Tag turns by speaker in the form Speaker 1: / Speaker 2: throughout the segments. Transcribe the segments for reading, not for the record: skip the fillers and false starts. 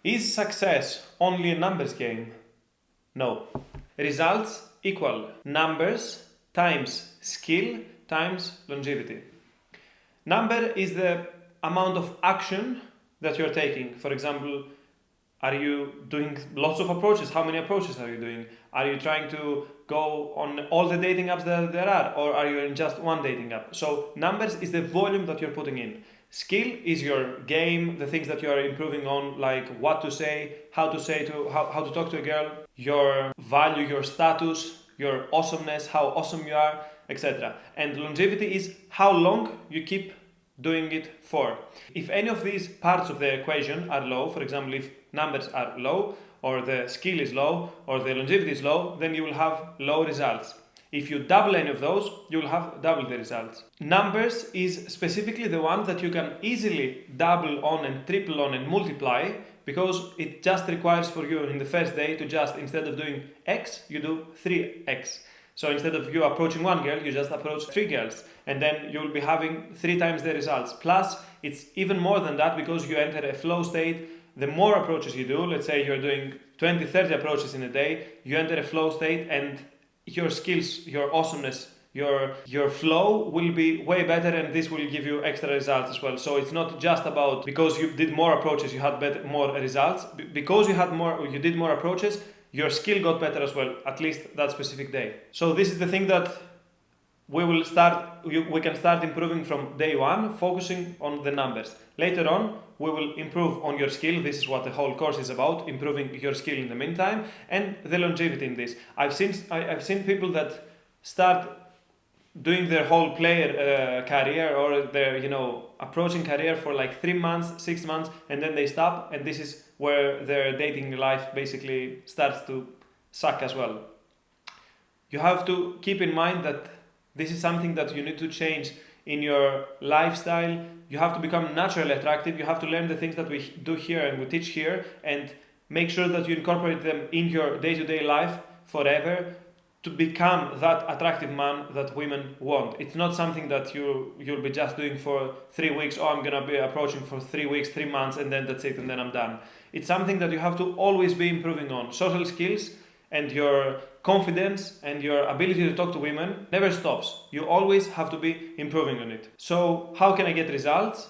Speaker 1: Is success only a numbers game? No. Results equal numbers times skill times longevity. Number is the amount of action that you're taking. For example, are you doing lots of approaches? How many approaches are you doing? Are you trying to go on all the dating apps that there are, or are you in just one dating app? So numbers is the volume that you're putting in. Skill is your game, the things that you are improving on, like what to say, how to talk to a girl, your value, your status, your awesomeness, how awesome you are, etc. And longevity is how long you keep doing it for. If any of these parts of the equation are low, for example, if numbers are low, or the skill is low, or the longevity is low, then you will have low results. If you double any of those, you will have double the results. Numbers is specifically the one that you can easily double on and triple on and multiply, because it just requires for you in the first day to just, instead of doing X, you do 3X. So instead of you approaching one girl, you just approach 3 girls, and then you will be having 3 times the results. Plus, it's even more than that, because you enter a flow state. The more approaches you do, let's say you're doing 20, 30 approaches in a day, you enter a flow state, and your skills, your awesomeness, your flow will be way better, and this will give you extra results as well. So it's not just about because you did more approaches, you had more results. Because you did more approaches, your skill got better as well, at least that specific day. So this is the thing that we can start improving from day one, focusing on the numbers. Later on, we will improve on your skill. This is what the whole course is about, improving your skill in the meantime, and the longevity in this. I've seen people that start doing their whole player career, or their approaching career for like 3 months, 6 months, and then they stop, and this is where their dating life basically starts to suck as well. You have to keep in mind that this is something that you need to change in your lifestyle. You have to become naturally attractive. You have to learn the things that we do here and we teach here, and make sure that you incorporate them in your day-to-day life forever, to become that attractive man that women want. It's not something that you'll be just doing for 3 weeks. Oh, I'm gonna be approaching for 3 weeks, 3 months, and then that's it, and then I'm done. It's something that you have to always be improving on. Social skills and your confidence and your ability to talk to women never stops. You always have to be improving on it. So how can I get results?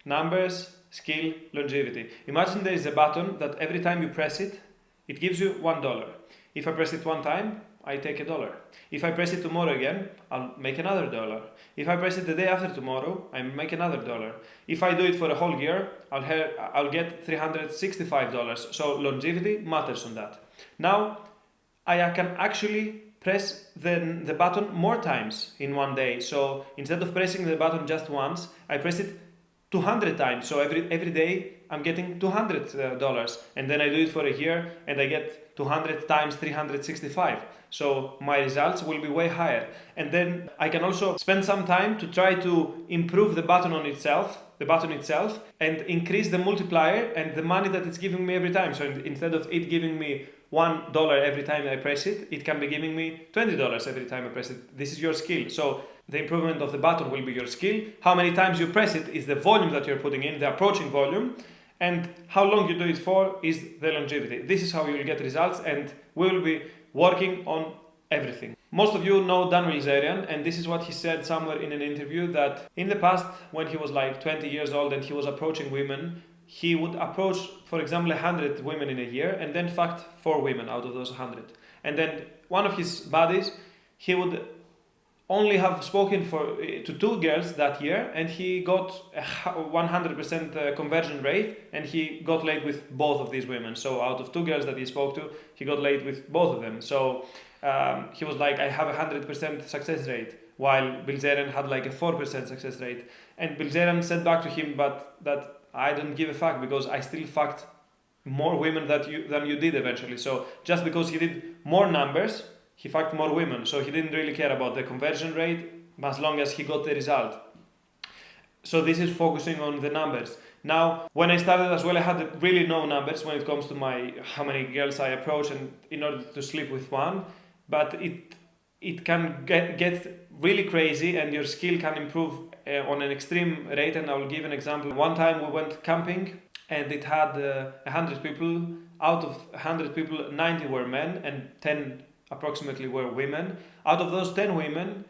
Speaker 1: Numbers, skill, longevity. Imagine there is a button that every time you press it, it gives you $1. If I press it one time, I take $1. If I press it tomorrow again, I'll make another $1. If I press it the day after tomorrow, I make another $1. If I do it for a whole year, I'll get $365. So longevity matters on that. Now, I can actually press the button more times in one day. So instead of pressing the button just once, I press it 200 times. So every day I'm getting $200, and then I do it for a year, and I get 200 times 365. So my results will be way higher. And then I can also spend some time to try to improve the button itself, and increase the multiplier and the money that it's giving me every time. So instead of it giving me $1 every time I press it, it can be giving me $20 every time I press it. This is your skill. So the improvement of the button will be your skill. How many times you press it is the volume that you're putting in, the approaching volume. And how long you do it for is the longevity. This is how you will get results, and we will be working on everything. Most of you know Dan Bilzerian, and this is what he said somewhere in an interview, that in the past, when he was like 20 years old and he was approaching women, he would approach, for example, 100 women in a year, and then fucked 4 women out of those 100. And then one of his buddies, he would only have spoken to 2 girls that year, and he got a 100% conversion rate, and he got laid with both of these women. So out of 2 girls that he spoke to, he got laid with both of them. So he was like, I have a 100% success rate, while Bilzerian had like a 4% success rate. And Bilzerian said back to him, but that I don't give a fuck, because I still fucked more women than you did eventually. So just because he did more numbers, he fucked more women. So he didn't really care about the conversion rate, as long as he got the result. So this is focusing on the numbers. Now, when I started as well, I had really no numbers when it comes to how many girls I approach and in order to sleep with one. But it can get really crazy, and your skill can improve on an extreme rate. And I will give an example. One time we went camping and it had 100 people. Out of 100 people, 90 were men and 10 approximately were women. Out of those 10 women,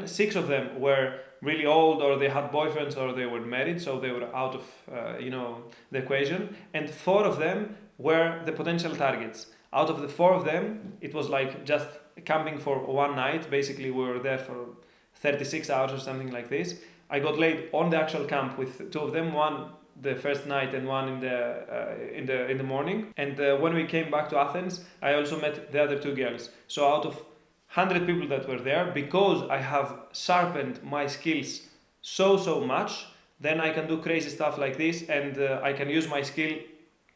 Speaker 1: 6 of them were really old, or they had boyfriends, or they were married, so they were out of the equation. And 4 of them were the potential targets. Out of the 4 of them, it was like just camping for one night. Basically, we were there for 36 hours or something like this. I got laid on the actual camp with 2 of them, one the first night and one in the morning. And when we came back to Athens, I also met the other 2 girls. So out of 100 people that were there, because I have sharpened my skills so much, then I can do crazy stuff like this, and I can use my skill.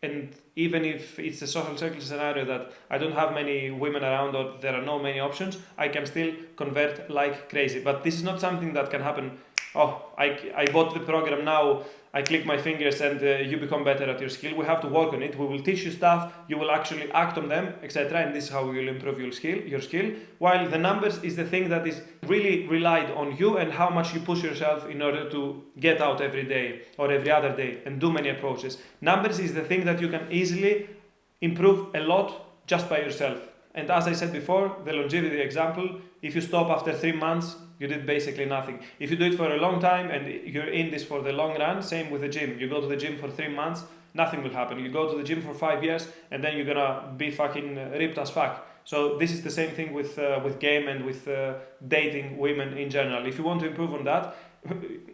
Speaker 1: And even if it's a social circle scenario that I don't have many women around, or there are no many options, I can still convert like crazy. But this is not something that can happen. Oh, I bought the program now, I click my fingers and you become better at your skill. We have to work on it. We will teach you stuff, you will actually act on them, etc. And this is how you will improve your skill. While the numbers is the thing that is really relied on you and how much you push yourself in order to get out every day or every other day and do many approaches. Numbers is the thing that you can easily improve a lot just by yourself. And as I said before, the longevity example, if you stop after 3 months, you did basically nothing. If you do it for a long time and you're in this for the long run, same with the gym. You go to the gym for 3 months, nothing will happen. You go to the gym for 5 years and then you're gonna be fucking ripped as fuck. So this is the same thing with game and with dating women in general. If you want to improve on that,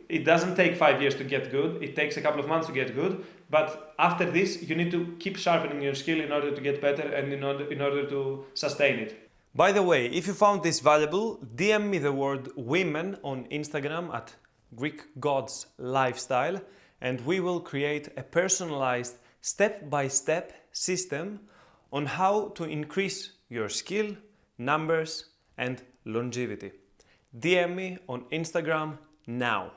Speaker 1: it doesn't take 5 years to get good. It takes a couple of months to get good. But after this, you need to keep sharpening your skill in order to get better and in order to sustain it. By the way, if you found this valuable, DM me the word women on Instagram at greekgodslifestyle, and we will create a personalized step-by-step system on how to increase your skill, numbers, and longevity. DM me on Instagram now.